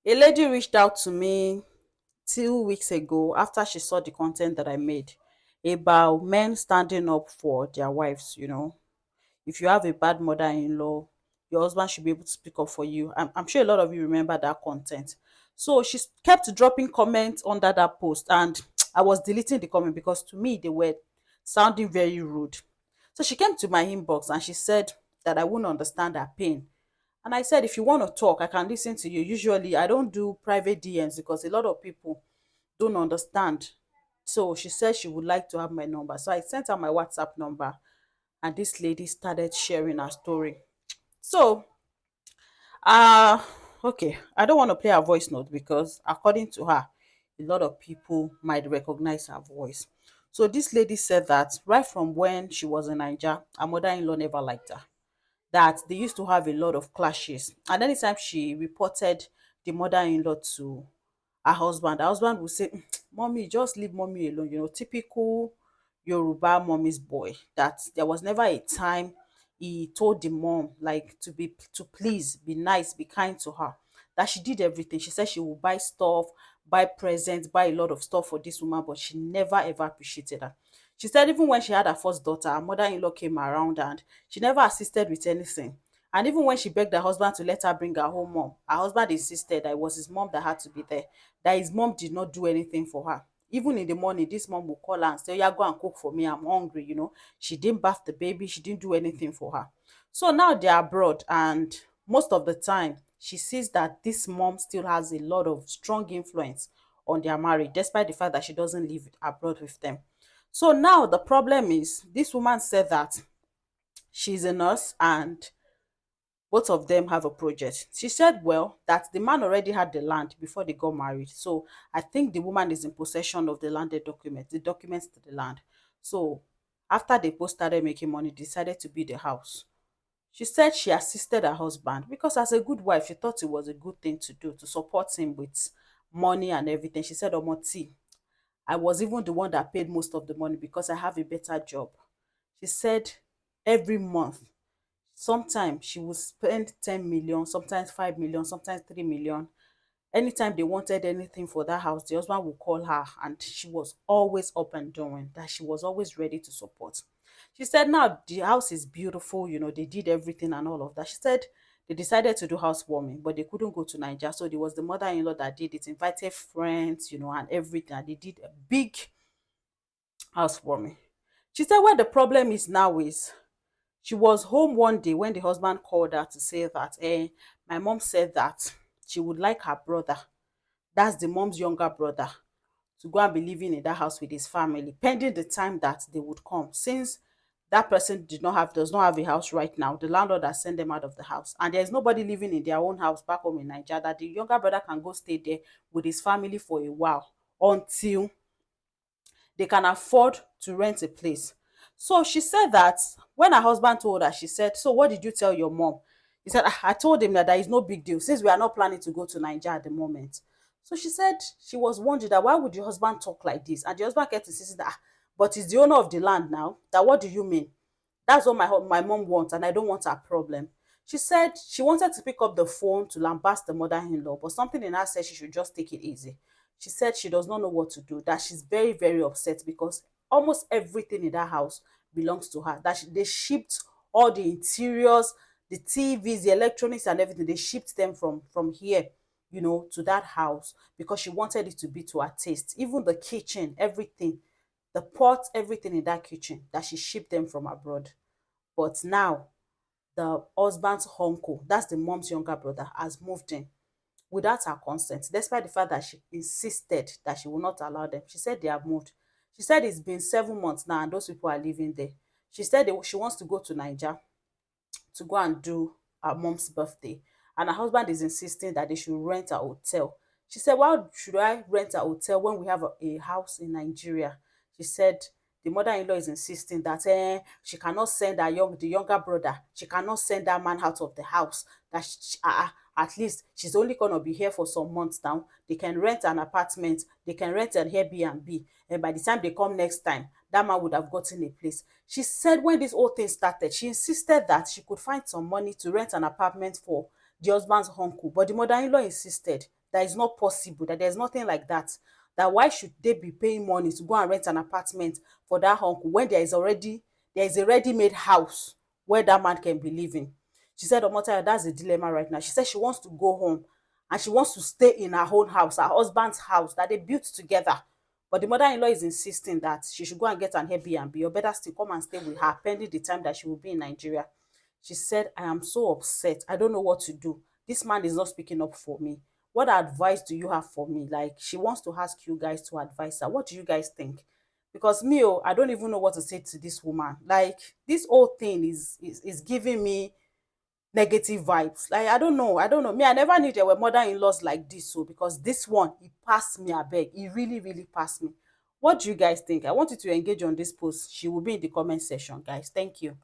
A lady reached out to me 2 weeks ago after she saw the content that I made about men standing up for their wives. If you have a bad mother-in-law, your husband should be able to speak up for you. I'm sure a lot of you remember that content. So she kept dropping comments under that post, and I was deleting the comment because to me they were sounding very rude. So she came to my inbox and she said that I wouldn't understand her pain. And I said, if you want to talk, I can listen to you. Usually, I don't do private DMs because a lot of people don't understand. So she said she would like to have my number. So I sent her my WhatsApp number, and this lady started sharing her story. So, uh, okay, I don't want to play her voice note because, according to her, a lot of people might recognize her voice. So, this lady said that right from when she was in Nigeria, her mother in law never liked her, that they used to have a lot of clashes. And anytime she reported the mother-in-law to her husband would say, Mommy, just leave mommy alone. Typical Yoruba mommy's boy. That there was never a time he told the mom like to please be nice, be kind to her. That she did everything. She said she would buy stuff, buy presents, buy a lot of stuff for this woman, but she never ever appreciated her. She said even when she had her first daughter, her mother-in-law came around and she never assisted with anything. And even when she begged her husband to let her bring her home mom, her husband insisted that it was his mom that had to be there, that his mom did not do anything for her. Even in the morning, this mom will call her and say, yeah, go and cook for me, I'm hungry. She didn't bath the baby, she didn't do anything for her. So now they're abroad, and most of the time, she sees that this mom still has a lot of strong influence on their marriage, despite the fact that she doesn't live abroad with them. So now the problem is, this woman said that she's a nurse and both of them have a project. She said, well, that the man already had the land before they got married. So I think the woman is in possession of the landed documents, the documents to the land. So after they both started making money, decided to build the house. She said she assisted her husband because, as a good wife, she thought it was a good thing to do to support him with money and everything. She said, Omoti, I was even the one that paid most of the money because I have a better job. She said every month, sometimes she would spend 10 million, sometimes 5 million, sometimes 3 million. Anytime they wanted anything for that house, the husband would call her, and she was always up and doing that. She was always ready to support. She said now the house is beautiful, they did everything and all of that. She said they decided to do housewarming, but they couldn't go to Nigeria. So there was the mother-in-law that did it, invited friends, and everything. And they did a big housewarming. She said where the problem is now is she was home one day when the husband called her to say that, my mom said that she would like her brother, that's the mom's younger brother, to go and be living in that house with his family, pending the time that they would come. Since that person does not have a house right now, the landlord has sent them out of the house, and there's nobody living in their own house back home in Nigeria, that the younger brother can go stay there with his family for a while until they can afford to rent a place. So she said that when her husband told her, she said, so what did you tell your mom? He said, I told him that there is no big deal since we are not planning to go to Nigeria at the moment. So she said she was wondering that why would your husband talk like this? And the husband kept insisting that, but he's the owner of the land now. That what do you mean? That's what my mom wants, and I don't want her problem. She said she wanted to pick up the phone to lambast the mother-in-law, but something in her said she should just take it easy. She said she does not know what to do, that she's very, very upset because almost everything in that house belongs to her. That they shipped all the interiors, the TVs, the electronics, and everything. They shipped them from here, to that house because she wanted it to be to her taste. Even the kitchen, everything, the pots, everything in that kitchen, that she shipped them from abroad. But now the husband's uncle, that's the mom's younger brother, has moved in without her consent, despite the fact that she insisted that she will not allow them. She said they have moved. She said it's been 7 months now and those people are living there. She said she wants to go to Niger to go and do her mom's birthday. And her husband is insisting that they should rent a hotel. She said, why should I rent a hotel when we have a house in Nigeria? She said the mother-in-law is insisting that she cannot send the younger brother, she cannot send that man out of the house, that at least she's only going to be here for some months now. They can rent an apartment, they can rent an Airbnb, and by the time they come next time, that man would have gotten a place. She said when this whole thing started, she insisted that she could find some money to rent an apartment for the husband's uncle, but the mother-in-law insisted that is not possible, that there's nothing like that. That why should they be paying money to go and rent an apartment for that uncle when there is a ready-made house where that man can be living. She said, Omotayo, that's the dilemma right now. She said she wants to go home and she wants to stay in her own house, her husband's house that they built together. But the mother-in-law is insisting that she should go and get an Airbnb, or better still, come and stay with her pending the time that she will be in Nigeria. She said, I am so upset. I don't know what to do. This man is not speaking up for me. What advice do you have for me? Like, she wants to ask you guys to advise her. What do you guys think? Because me, oh, I don't even know what to say to this woman. Like, this whole thing is giving me negative vibes. Like, I don't know. I don't know. Me, I never knew there were mother-in-laws like this. So, because this one, he passed me, I beg. He really, really passed me. What do you guys think? I want you to engage on this post. She will be in the comment section, guys. Thank you.